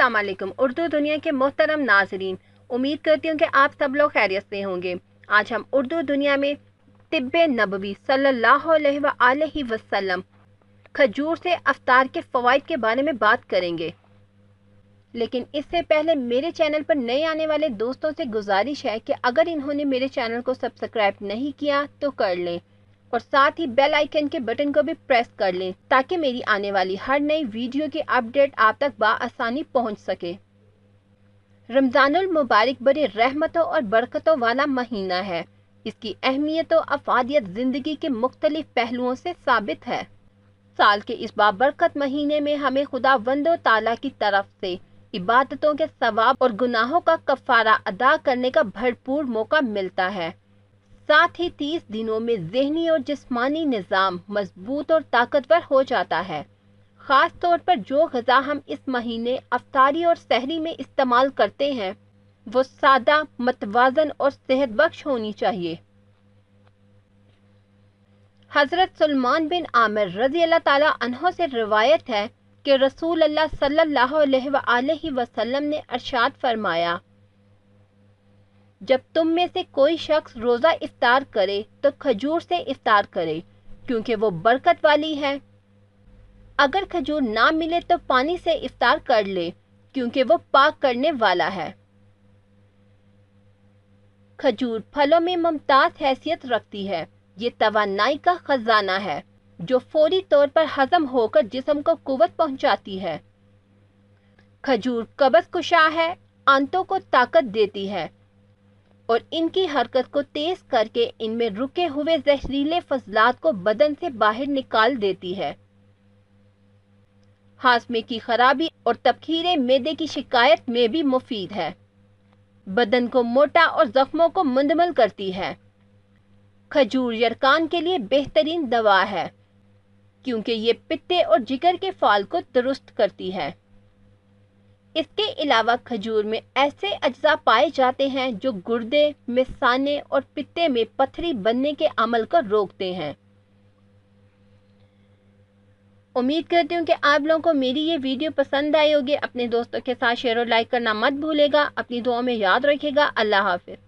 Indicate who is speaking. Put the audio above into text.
Speaker 1: अस्सलाम वालेकुम उर्दू दुनिया के मोहतरम नाजरीन, उम्मीद करती हूँ कि आप सब लोग खैरियत से होंगे। आज हम उर्दू दुनिया में तिब्बे नबवी सल्लल्लाहु अलैहि वसल्लम खजूर से अफ्तार के फ़वाइद के बारे में बात करेंगे। लेकिन इससे पहले मेरे चैनल पर नए आने वाले दोस्तों से गुजारिश है कि अगर इन्होंने मेरे चैनल को सब्सक्राइब नहीं किया तो कर लें और साथ ही बेल आइकन के बटन को भी प्रेस कर लें ताकि मेरी आने वाली हर नई वीडियो की अपडेट आप तक बआसानी पहुंच सके। रमज़ानुल मुबारक बड़े रहमतों और बरकतों वाला महीना है। इसकी अहमियत और अफादियत ज़िंदगी के मुख्तलिफ पहलुओं से साबित है। साल के इस बाबरकत महीने में हमें खुदावंद ताला की तरफ से इबादतों के सवाब और गुनाहों का कफ़ारा अदा करने का भरपूर मौका मिलता है। साथ ही 30 दिनों में ज़हनी और जिस्मानी निज़ाम मजबूत और ताकतवर हो जाता है। ख़ास तौर पर जो ग़िज़ा हम इस महीने अफ्तारी और सहरी में इस्तेमाल करते हैं वो सादा, मतवाज़न और सेहत बख्श होनी चाहिए। हज़रत सुलेमान बिन आमिर रज़ी अल्लाह ताला अन्हो से रिवायत है कि रसूल अल्लाह सल्लल्लाहु अलैहि वसल्लम ने इरशाद फरमाया, जब तुम में से कोई शख्स रोज़ा इफ्तार करे तो खजूर से इफ्तार करे क्योंकि वो बरकत वाली है। अगर खजूर ना मिले तो पानी से इफ्तार कर ले क्योंकि वो पाक करने वाला है। खजूर फलों में मुमताज़ हैसियत रखती है। ये तवानाई का खजाना है जो फौरी तौर पर हजम होकर जिस्म को कुव्वत पहुंचाती है। खजूर कब्ज़ कुशा है, आंतों को ताकत देती है और इनकी हरकत को तेज करके इनमें रुके हुए जहरीले फजलात को बदन से बाहर निकाल देती है। हाजमे की खराबी और तबखीरे मैदे की शिकायत में भी मुफीद है। बदन को मोटा और जख्मों को मुंदमल करती है। खजूर यरकान के लिए बेहतरीन दवा है क्योंकि ये पित्ते और जिगर के फाल को दुरुस्त करती है। इसके अलावा खजूर में ऐसे अज्जा पाए जाते हैं जो गुर्दे, मिसाने और पित्ते में पथरी बनने के अमल को रोकते हैं। उम्मीद करती हूँ कि आप लोगों को मेरी ये वीडियो पसंद आई होगी। अपने दोस्तों के साथ शेयर और लाइक करना मत भूलेगा। अपनी दुआ में याद रखिएगा। अल्लाह हाफिज़।